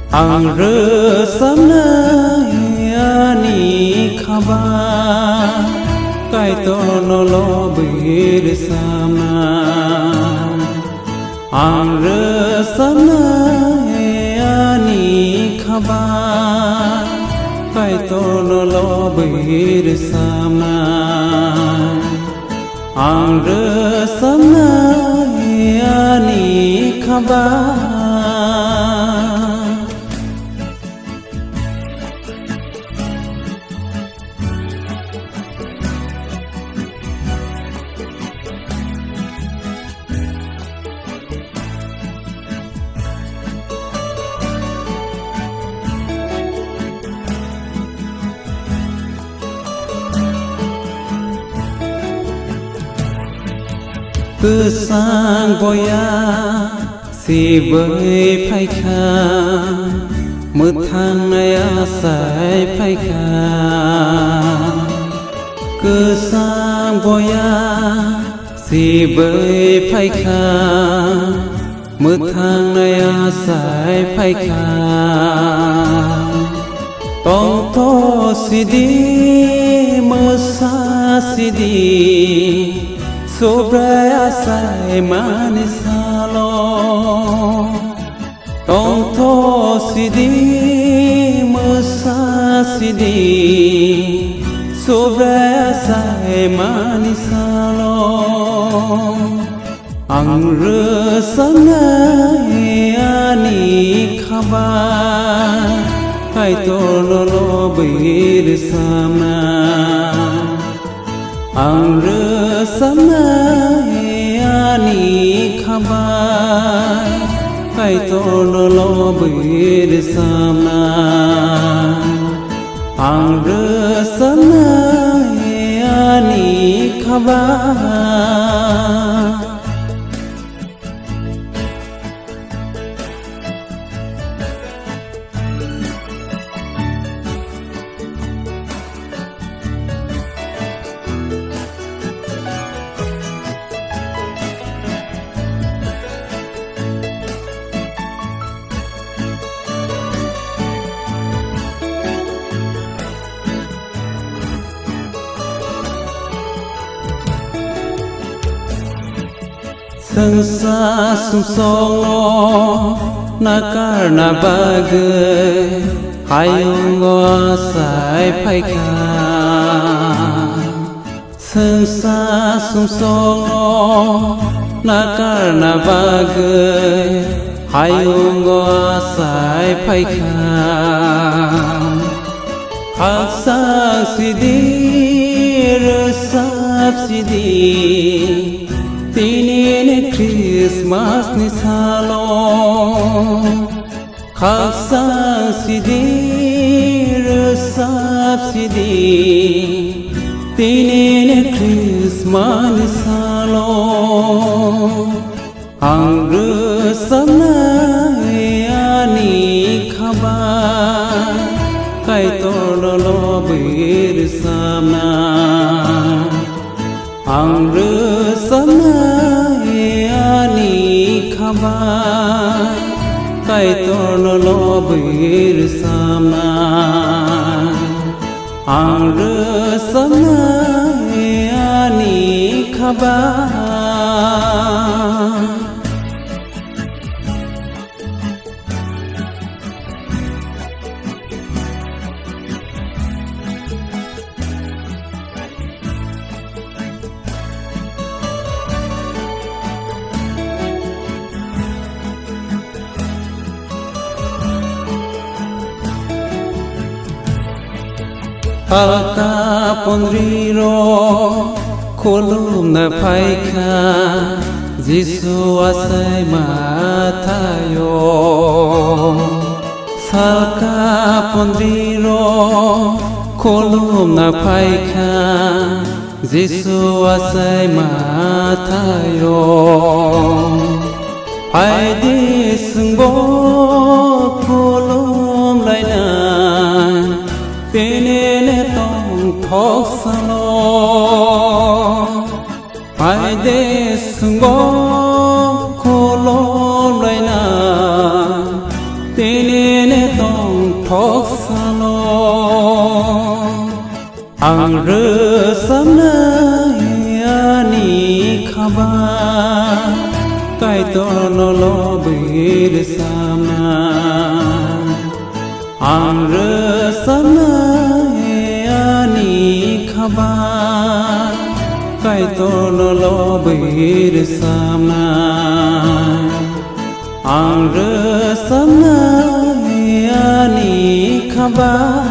ang resam na ani khaba kai to no lo bir sama ang resam na ani khaba kai to no lo bir sama ang resam na ani khaba cứ sang boya si với phai kha mưa tháng này say phai kha cứ sang boya si với phai kha mưa tháng này say phai kha tông to si đi mưa xa si đi Sobra sai mani salo Tong to sidi musa sidi Sobra sai mani salo Ang resana ani khaba Kai to lo bir sama ang resam na ani khaba kai to lo bir sama ang resam na ani khaba Sang sa sum song lo na kar na bag hayong go sai phai kha sang sa sum song lo na kar na bag hayong go sai phai kha khak sa si di resap si di Tinin Christmas ni salo Khaksa sidi resap sidi Tinin Christmas ni salo Ang resam na ani khaba Kai to lo bir sama ang resam na ani khaba kai to lo bir sama ang resam na ani khaba Paka pondriro kolum na paika Jisu asai matayo Salka pondriro kolum na paika Jisu asai matayo Aidi sungbo kolum laina Tenene tong thok salo Ai de sungo kholo loina Tenene Kai tono lo bir sama Ang resana ani khabar Kai tono lo bir sama Ang resana ani khabar